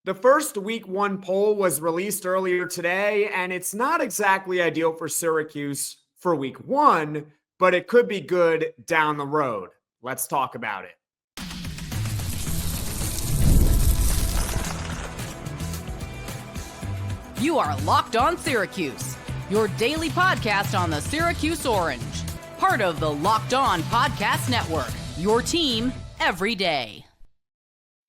The first week one poll was released earlier today, and it's not exactly ideal for Syracuse for week one, but it could be good down the road. Let's talk about it. You are Locked On Syracuse, your daily podcast on the Syracuse Orange, part of the Locked On Podcast Network, your team every day.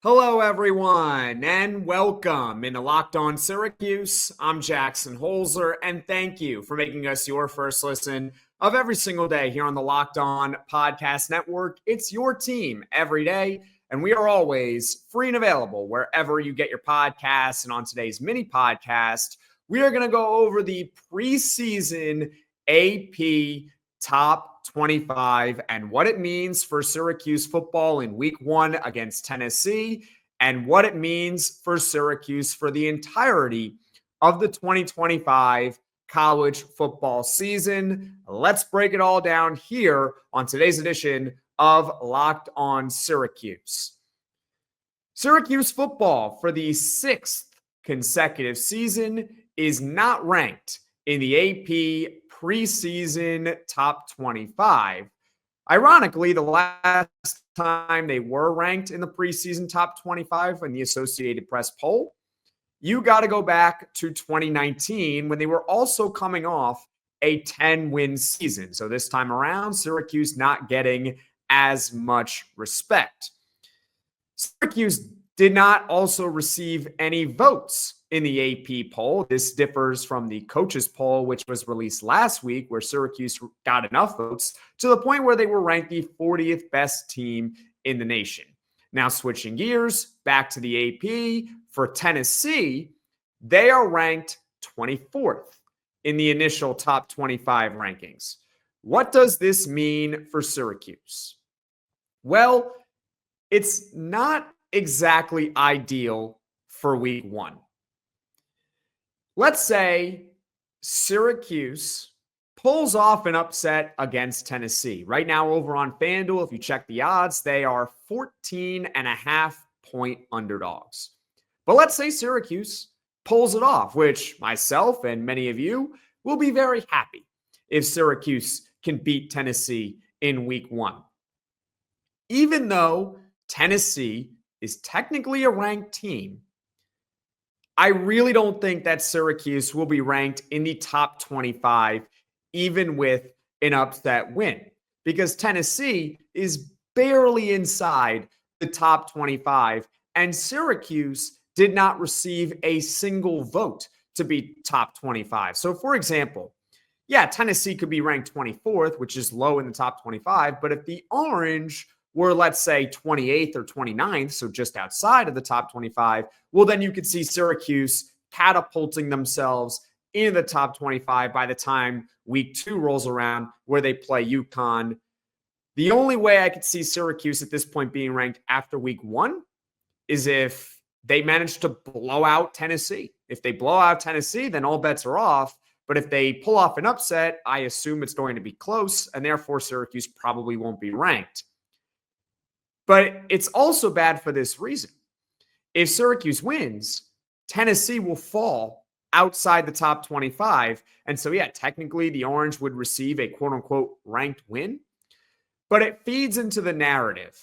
Hello, everyone, and welcome into Locked On Syracuse. I'm Jackson Holzer, and thank you for making us your first listen of every single day here on the Locked On Podcast Network. It's your team every day, and we are always free and available wherever you get your podcasts. And on today's mini podcast, we are going to go over the preseason AP Top 25 and what it means for Syracuse football in week one against Tennessee and what it means for Syracuse for the entirety of the 2025 college football season. Let's break it all down here on today's edition of Locked On Syracuse. Syracuse football for the sixth consecutive season is not ranked in the AP preseason top 25. Ironically, the last time they were ranked in the preseason top 25 in the Associated Press poll, you got to go back to 2019 when they were also coming off a 10-win season. So this time around, Syracuse not getting as much respect. Syracuse did not also receive any votes in the AP poll. This differs from the coaches poll, which was released last week, where Syracuse got enough votes to the point where they were ranked the 40th best team in the nation. Now, switching gears back to the AP, for Tennessee, they are ranked 24th in the initial top 25 rankings. What does this mean for Syracuse? Well, it's not exactly ideal for week one. Let's say Syracuse pulls off an upset against Tennessee. Right now over on FanDuel, if you check the odds, they are 14.5-point underdogs. But let's say Syracuse pulls it off, which myself and many of you will be very happy if Syracuse can beat Tennessee in week one. Even though Tennessee is technically a ranked team, I really don't think that Syracuse will be ranked in the top 25, even with an upset win, because Tennessee is barely inside the top 25, and Syracuse did not receive a single vote to be top 25. So, for example, Tennessee could be ranked 24th, which is low in the top 25, but if the Orange were, let's say, 28th or 29th, so just outside of the top 25, well, then you could see Syracuse catapulting themselves into the top 25 by the time week two rolls around, where they play UConn. The only way I could see Syracuse at this point being ranked after week one is if they manage to blow out Tennessee. If they blow out Tennessee, then all bets are off. But if they pull off an upset, I assume it's going to be close, and therefore Syracuse probably won't be ranked. But it's also bad for this reason. If Syracuse wins, Tennessee will fall outside the top 25. And so, technically the Orange would receive a quote-unquote ranked win. But it feeds into the narrative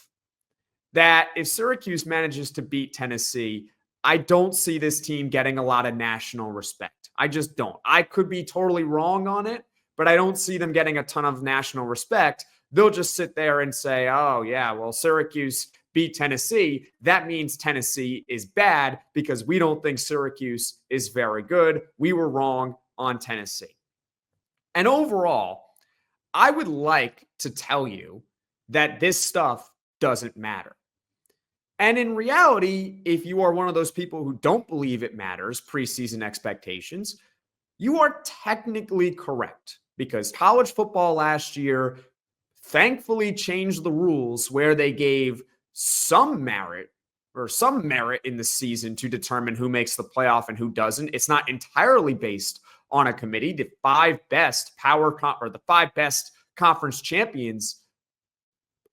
that if Syracuse manages to beat Tennessee, I don't see this team getting a lot of national respect. I just don't. I could be totally wrong on it, but I don't see them getting a ton of national respect. They'll just sit there and say, oh, yeah, well, Syracuse beat Tennessee. That means Tennessee is bad because we don't think Syracuse is very good. We were wrong on Tennessee. And overall, I would like to tell you that this stuff doesn't matter. And in reality, if you are one of those people who don't believe it matters, preseason expectations, you are technically correct, because college football last year thankfully changed the rules where they gave some merit in the season to determine who makes the playoff and who doesn't. It's not entirely based on a committee. The five best conference champions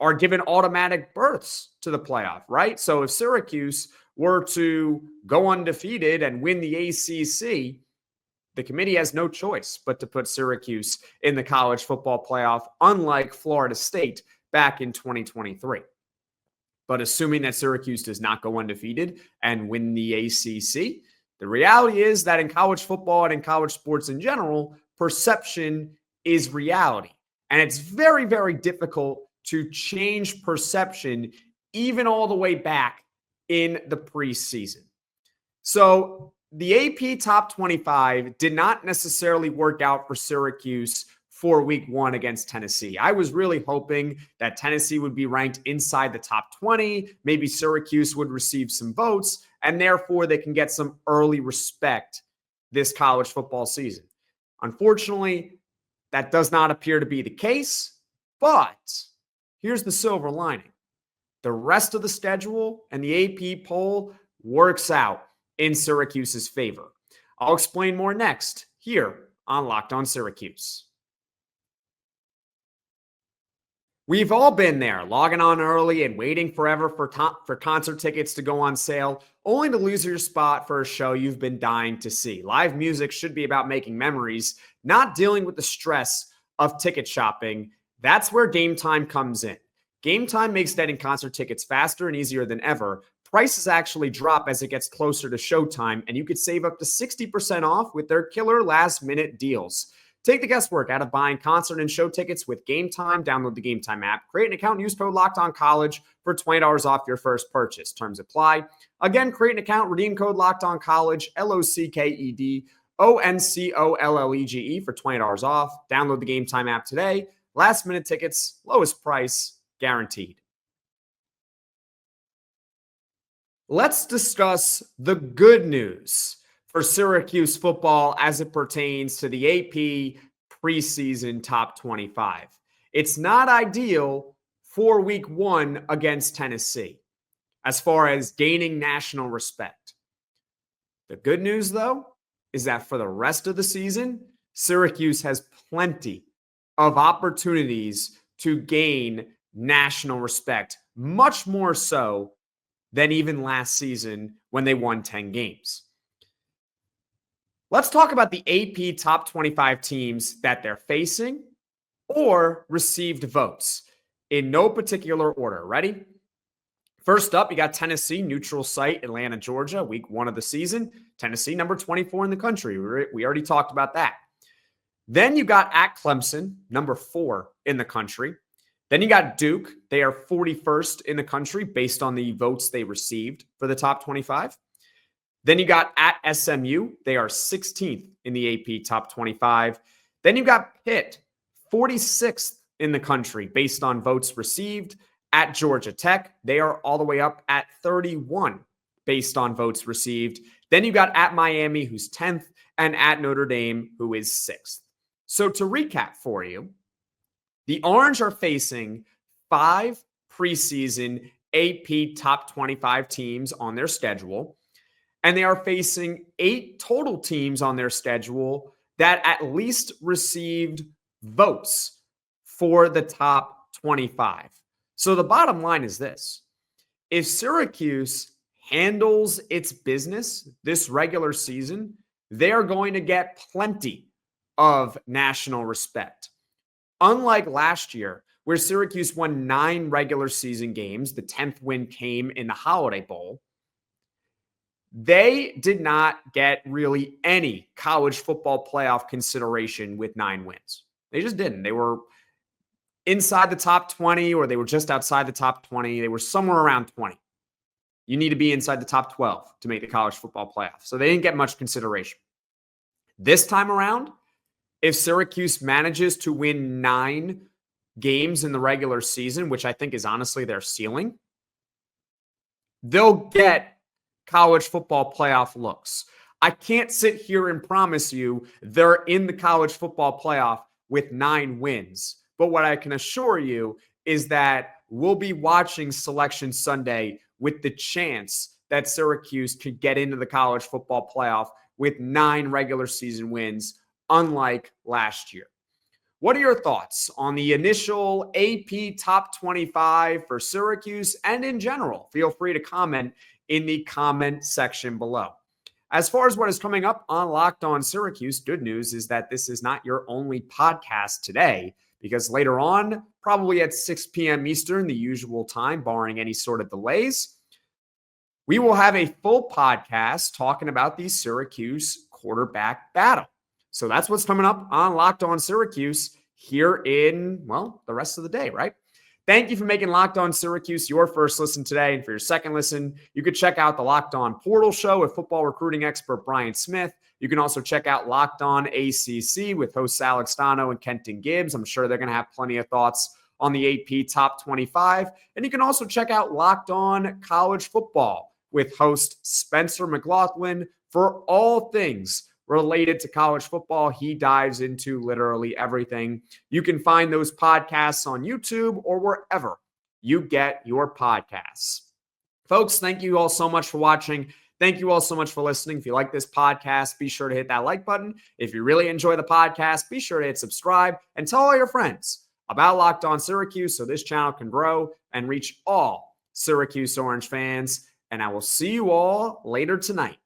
are given automatic berths to the playoff, right? So if Syracuse were to go undefeated and win the ACC, the committee has no choice but to put Syracuse in the college football playoff, unlike Florida State back in 2023. But assuming that Syracuse does not go undefeated and win the ACC, the reality is that in college football and in college sports in general, perception is reality. And it's very, very difficult to change perception even all the way back in the preseason. So the AP Top 25 did not necessarily work out for Syracuse for week 1 against Tennessee. I was really hoping that Tennessee would be ranked inside the top 20. Maybe Syracuse would receive some votes, and therefore they can get some early respect this college football season. Unfortunately, that does not appear to be the case, but here's the silver lining. The rest of the schedule and the AP poll works out in Syracuse's favor. I'll explain more next here on Locked On Syracuse. We've all been there, logging on early and waiting forever for concert tickets to go on sale, only to lose your spot for a show you've been dying to see. Live music should be about making memories, not dealing with the stress of ticket shopping. That's where Gametime comes in. Gametime makes getting concert tickets faster and easier than ever. Prices actually drop as it gets closer to showtime, and you could save up to 60% off with their killer last-minute deals. Take the guesswork out of buying concert and show tickets with Gametime. Download the Gametime app, create an account, and use code LOCKEDONCollege for $20 off your first purchase. Terms apply. Again, create an account, redeem code LOCKEDONCollege, LOCKEDONCOLLEGE for $20 off. Download the Gametime app today. Last minute tickets, lowest price, guaranteed. Let's discuss the good news for Syracuse football as it pertains to the AP preseason top 25. It's not ideal for week 1 against Tennessee as far as gaining national respect. The good news, though, is that for the rest of the season, Syracuse has plenty of opportunities to gain national respect, much more so than even last season when they won 10 games. Let's talk about the AP top 25 teams that they're facing or received votes in no particular order. Ready? First up, you got Tennessee, neutral site, Atlanta, Georgia, week 1 of the season. Tennessee, number 24 in the country. We already talked about that. Then you got at Clemson, number 4 in the country. Then you got Duke. They are 41st in the country based on the votes they received for the top 25. Then you got at SMU. They are 16th in the AP top 25. Then you got Pitt, 46th in the country based on votes received. At Georgia Tech, they are all the way up at 31 based on votes received. Then you got at Miami, who's 10th, and at Notre Dame, who is 6th. So to recap for you, the Orange are facing 5 preseason AP top 25 teams on their schedule, and they are facing 8 total teams on their schedule that at least received votes for the top 25. So the bottom line is this. If Syracuse handles its business this regular season, they are going to get plenty of national respect. Unlike last year, where Syracuse won 9 regular season games, the 10th win came in the Holiday Bowl, they did not get really any college football playoff consideration with 9 wins. They just didn't. They were inside the top 20, or they were just outside the top 20. They were somewhere around 20. You need to be inside the top 12 to make the college football playoff. So they didn't get much consideration. This time around, if Syracuse manages to win 9 games in the regular season, which I think is honestly their ceiling, they'll get college football playoff looks. I can't sit here and promise you they're in the college football playoff with 9 wins. But what I can assure you is that we'll be watching Selection Sunday with the chance that Syracuse could get into the college football playoff with 9 regular season wins, unlike last year. What are your thoughts on the initial AP top 25 for Syracuse and in general? Feel free to comment in the comment section below. As far as what is coming up on Locked On Syracuse, good news is that this is not your only podcast today, because later on, probably at 6 p.m. Eastern, the usual time, barring any sort of delays, we will have a full podcast talking about the Syracuse quarterback battle. So that's what's coming up on Locked On Syracuse here in, well, the rest of the day, right? Thank you for making Locked On Syracuse your first listen today. And for your second listen, you could check out the Locked On Portal Show with football recruiting expert Brian Smith. You can also check out Locked On ACC with hosts Alex Stano and Kenton Gibbs. I'm sure they're going to have plenty of thoughts on the AP Top 25. And you can also check out Locked On College Football with host Spencer McLaughlin for all things related to college football. He dives into literally everything. You can find those podcasts on YouTube or wherever you get your podcasts. Folks, thank you all so much for watching. Thank you all so much for listening. If you like this podcast, be sure to hit that like button. If you really enjoy the podcast, be sure to hit subscribe and tell all your friends about Locked On Syracuse so this channel can grow and reach all Syracuse Orange fans. And I will see you all later tonight.